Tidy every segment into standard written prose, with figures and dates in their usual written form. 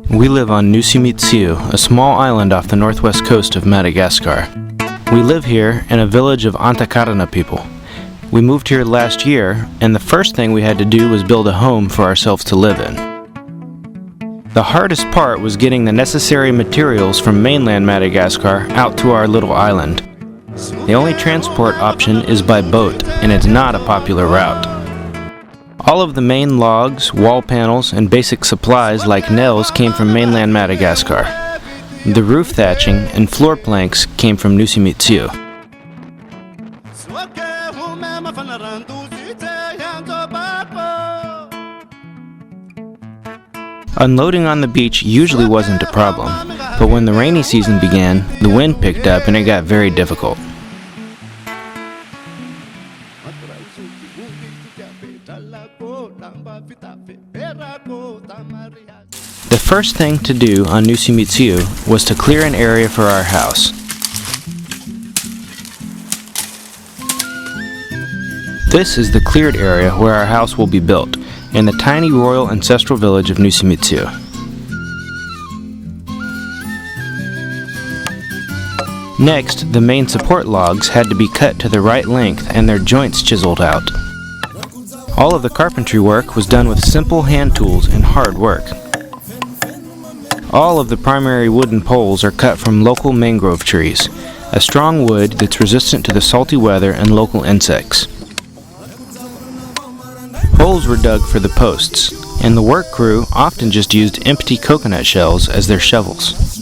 We live on Nosy Mitsio, a small island off the northwest coast of Madagascar. We live here in a village of Antakarana people. We moved here last year, and the first thing we had to do was build a home for ourselves to live in. The hardest part was getting the necessary materials from mainland Madagascar out to our little island. The only transport option is by boat, and it's not a popular route. All of the main logs, wall panels, and basic supplies like nails came from mainland Madagascar. The roof thatching and floor planks came from Nosy Mitsio. Unloading on the beach usually wasn't a problem, but when the rainy season began, the wind picked up and it got very difficult. The first thing to do on Nosy Mitsio was to clear an area for our house. This is the cleared area where our house will be built, in the tiny royal ancestral village of Nosy Mitsio. Next, the main support logs had to be cut to the right length and their joints chiseled out. All of the carpentry work was done with simple hand tools and hard work. All of the primary wooden poles are cut from local mangrove trees, a strong wood that's resistant to the salty weather and local insects. Holes were dug for the posts, and the work crew often just used empty coconut shells as their shovels.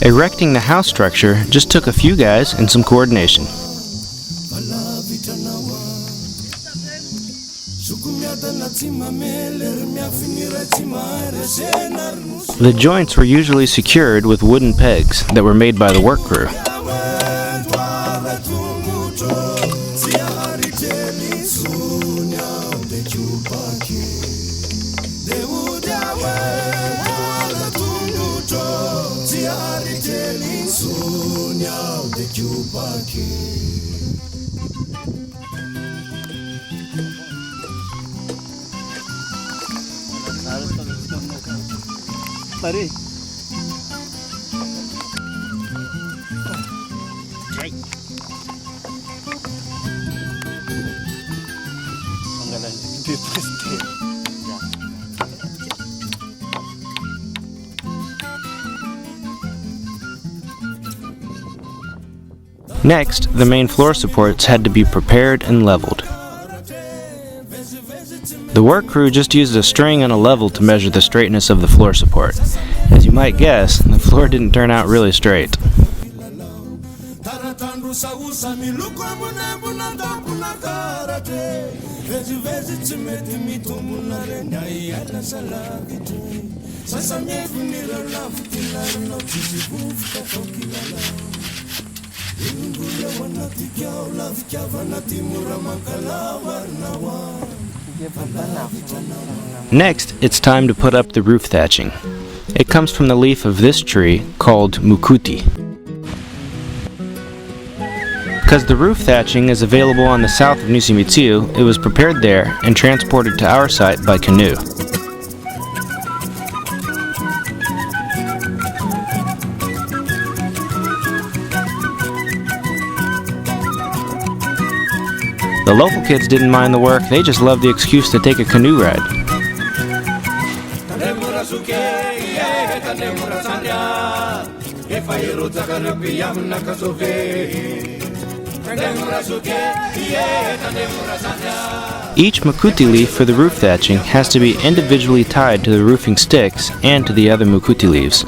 Erecting the house structure just took a few guys and some coordination. The joints were usually secured with wooden pegs that were made by the work crew. Next, the main floor supports had to be prepared and leveled. The work crew just used a string and a level to measure the straightness of the floor support. As you might guess, the floor didn't turn out really straight. Next, it's time to put up the roof thatching. It comes from the leaf of this tree called mukuti. Because the roof thatching is available on the south of Nosy Mitsio, it was prepared there and transported to our site by canoe. The local kids didn't mind the work, they just loved the excuse to take a canoe ride. Each mukuti leaf for the roof thatching has to be individually tied to the roofing sticks and to the other mukuti leaves.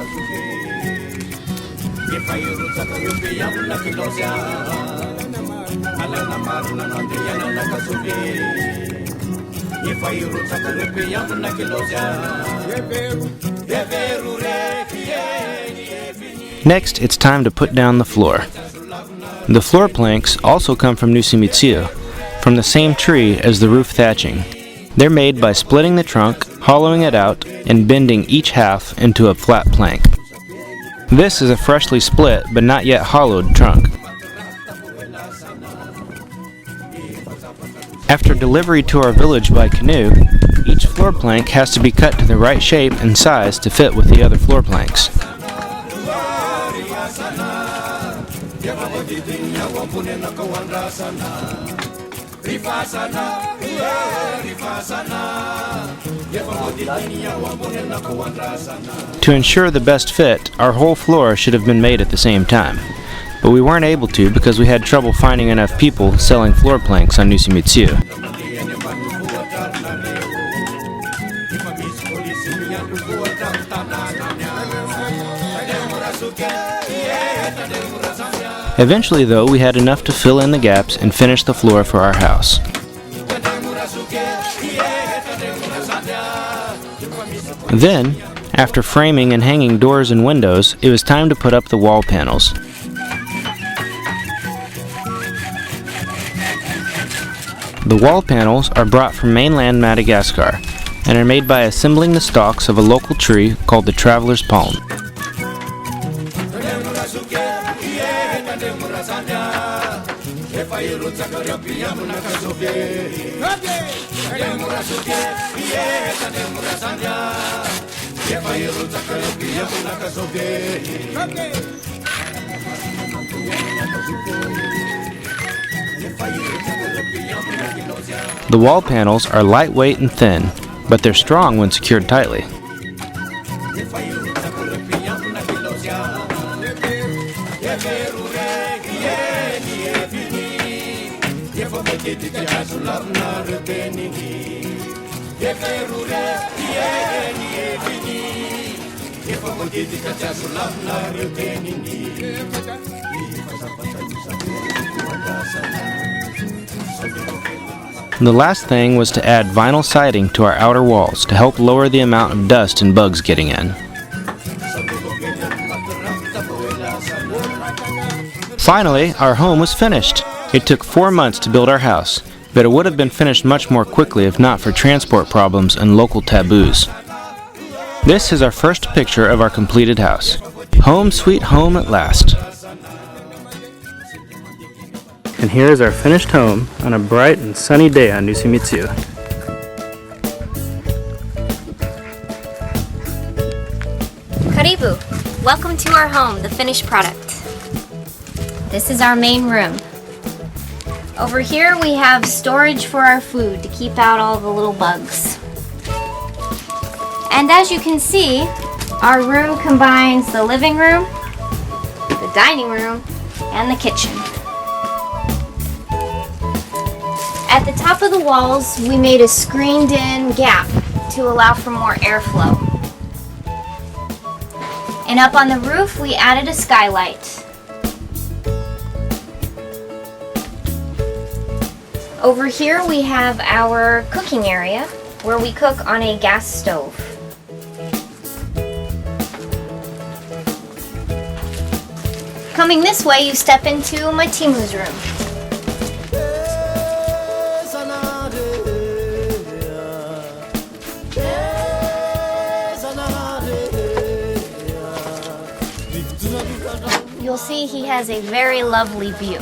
Next, it's time to put down the floor. The floor planks also come from Nosy Mitsio, from the same tree as the roof thatching. They're made by splitting the trunk, hollowing it out, and bending each half into a flat plank. This is a freshly split but not yet hollowed trunk. After delivery to our village by canoe, each floor plank has to be cut to the right shape and size to fit with the other floor planks. To ensure the best fit, our whole floor should have been made at the same time, but we weren't able to because we had trouble finding enough people selling floor planks on Nosy Mitsio. Eventually, though, we had enough to fill in the gaps and finish the floor for our house. Then, after framing and hanging doors and windows, it was time to put up the wall panels. The wall panels are brought from mainland Madagascar and are made by assembling the stalks of a local tree called the traveler's palm. The wall panels are lightweight and thin, but they're strong when secured tightly. The last thing was to add vinyl siding to our outer walls to help lower the amount of dust and bugs getting in. Finally, our home was finished. It took 4 months to build our house, but it would have been finished much more quickly if not for transport problems and local taboos. This is our first picture of our completed house. Home sweet home at last. And here is our finished home on a bright and sunny day on Nosy Mitsio. Karibu! Welcome to our home, the finished product. This is our main room. Over here we have storage for our food to keep out all the little bugs. And as you can see, our room combines the living room, the dining room, and the kitchen. At the top of the walls, we made a screened-in gap to allow for more airflow. And up on the roof, we added a skylight. Over here, we have our cooking area, where we cook on a gas stove. Coming this way, you step into Matimu's room. You'll see he has a very lovely view.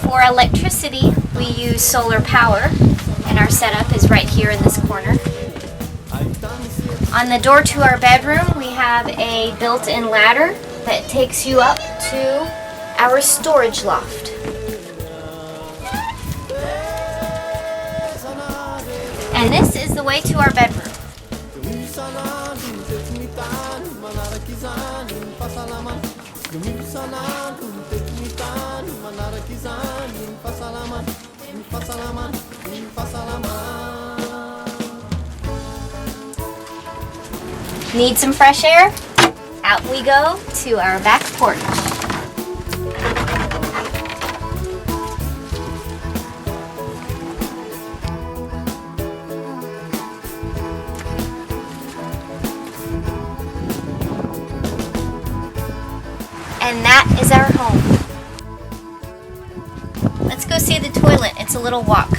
For electricity, we use solar power, and our setup is right here in this corner. On the door to our bedroom, we have a built-in ladder that takes you up to our storage loft. And this is the way to our bedroom. Need some fresh air? Out we go to our back porch. And that is our home. Let's go see the toilet. It's a little walk.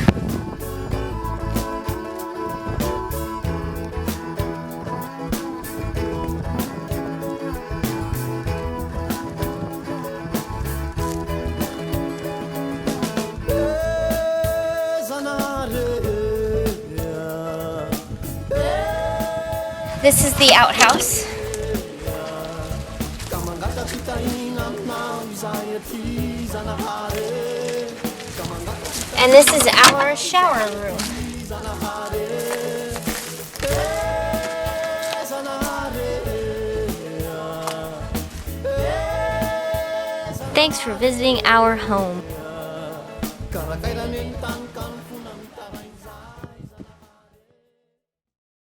This is the outhouse. And this is our shower room. Thanks for visiting our home.